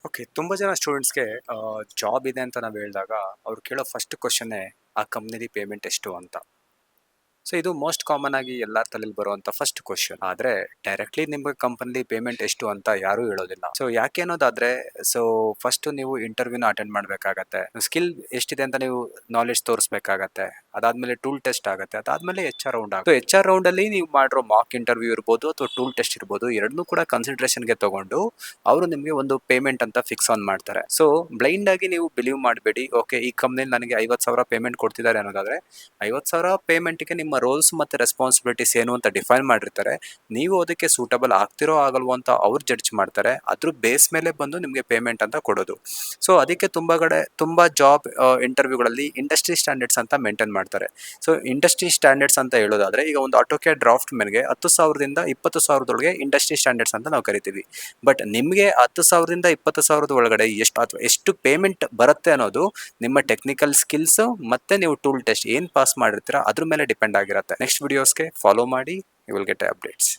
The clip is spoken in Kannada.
ಓಕೆ. ತುಂಬಾ ಜನ ಸ್ಟೂಡೆಂಟ್ಸ್‌ಗೆ ಜಾಬ್ ಇದೆ ಅಂತ ನಾವು ಹೇಳಿದಾಗ ಅವ್ರು ಕೇಳೋ ಫಸ್ಟ್ ಕ್ವೆಶ್ಚನ್ನೇ ಆ ಕಂಪ್ನಿಲಿ ಪೇಮೆಂಟ್ ಎಷ್ಟು ಅಂತ. ಸೊ ಇದು ಮೋಸ್ಟ್ ಕಾಮನ್ ಆಗಿ ಎಲ್ಲಾರ ತಲೆಯಲ್ಲಿ ಬರುವಂತ ಫಸ್ಟ್ ಕ್ವೆಶ್ಚನ್. ಆದ್ರೆ ಡೈರೆಕ್ಟ್ಲಿ ನಿಮ್ಗೆ ಕಂಪನಿಲಿ ಪೇಮೆಂಟ್ ಎಷ್ಟು ಅಂತ ಯಾರು ಹೇಳೋದಿಲ್ಲ. ಸೊ ಯಾಕೆ ಅನ್ನೋದಾದ್ರೆ, ಸೊ ಫಸ್ಟ್ ನೀವು ಇಂಟರ್ವ್ಯೂನ ಅಟೆಂಡ್ ಮಾಡ್ಬೇಕಾಗತ್ತೆ. ಸ್ಕಿಲ್ ಎಷ್ಟಿದೆ ಅಂತ ನೀವು ನಾಲೆಡ್ಜ್ ತೋರಿಸ್ಬೇಕಾಗತ್ತೆ. ಅದಾದ್ಮೇಲೆ ಟೂಲ್ ಟೆಸ್ಟ್ ಆಗತ್ತೆ. ಅದಾದ್ಮೇಲೆ HR ರೌಂಡ್ ಆಗುತ್ತೆ. HR ರೌಂಡ್ ಅಲ್ಲಿ ನೀವು ಮಾಡಿರೋ ಮಾಕ್ ಇಂಟರ್ವ್ಯೂ ಇರ್ಬೋದು ಅಥವಾ ಟೂಲ್ ಟೆಸ್ಟ್ ಇರ್ಬೋದು, ಎರಡನ್ನೂ ಕೂಡ ಕನ್ಸಿಡರೇಷನ್ಗೆ ತಗೊಂಡು ಅವರು ನಿಮಗೆ ಒಂದು ಪೇಮೆಂಟ್ ಅಂತ ಫಿಕ್ಸ್ ಆನ್ ಮಾಡ್ತಾರೆ. ಸೊ ಬ್ಲೈಂಡ್ ಆಗಿ ನೀವು ಬಿಲೀವ್ ಮಾಡಬೇಡಿ. ಓಕೆ, ಈ ಕಂಪ್ನಿಲಿ ನನಗೆ 50,000 ಪೇಮೆಂಟ್ ಕೊಡ್ತಿದ್ದಾರೆ ಅನ್ನೋದಾದ್ರೆ 50,000 ಪೇಮೆಂಟ್ಗೆ ನಿಮ್ಮ ರೋಲ್ಸ್ ಮತ್ತೆ ರೆಸ್ಪಾನ್ಸಿಬಿಲಿಟೀಸ್ ಏನು ಅಂತ ಡಿಫೈನ್ ಮಾಡಿರ್ತಾರೆ. ನೀವು ಅದಕ್ಕೆ ಸೂಟಬಲ್ ಆಗ್ತಿರೋ ಆಗಲ್ವೋ ಅಂತ ಅವ್ರು ಜಡ್ಜ್ ಮಾಡ್ತಾರೆ. ಅದ್ರ ಬೇಸ್ ಮೇಲೆ ಬಂದು ನಿಮಗೆ ಪೇಮೆಂಟ್ ಅಂತ ಕೊಡೋದು. ಸೊ ಅದಕ್ಕೆ ತುಂಬಾ ಜಾಬ್ ಇಂಟರ್ವ್ಯೂಗಳಲ್ಲಿ ಇಂಡಸ್ಟ್ರಿ ಸ್ಟ್ಯಾಂಡರ್ಡ್ಸ್ ಅಂತ ಮೇಂಟೈನ್ ಮಾಡ್ತಾರೆ. ಸೊ ಇಂಡಸ್ಟ್ರಿ ಸ್ಟ್ಯಾಂಡರ್ಡ್ಸ್ ಅಂತ ಹೇಳೋದಾದ್ರೆ, ಈಗ ಒಂದು ಆಟೋಕ್ಯಾಡ್ ಡ್ರಾಫ್ಟ್ ಮೆನ್ಗೆ 10,000ದಿಂದ 20,000 ಇಂಡಸ್ಟ್ರಿ ಸ್ಟ್ಯಾಂಡರ್ಡ್ಸ್ ಅಂತ ನಾವು ಕರಿತೀವಿ. ಬಟ್ ನಿಮಗೆ 10,000ದಿಂದ 20,000 ಒಳಗಡೆ ಎಷ್ಟು ಪೇಮೆಂಟ್ ಬರುತ್ತೆ ಅನ್ನೋದು ನಿಮ್ಮ ಟೆಕ್ನಿಕಲ್ ಸ್ಕಿಲ್ಸ್ ಮತ್ತೆ ನೀವು ಟೂಲ್ ಟೆಸ್ಟ್ ಏನ್ ಪಾಸ್ ಮಾಡಿರ್ತೀರಾ ಅದ್ರ ಮೇಲೆ ಡಿಪೆಂಡ್ ಆಗಿರುತ್ತೆ. ನೆಕ್ಸ್ಟ್ ವಿಡಿಯೋಸ್ಗೆ ಫಾಲೋ ಮಾಡಿ, ಯು ವಿಲ್ ಗೆಟ್ ಅಪ್ಡೇಟ್ಸ್.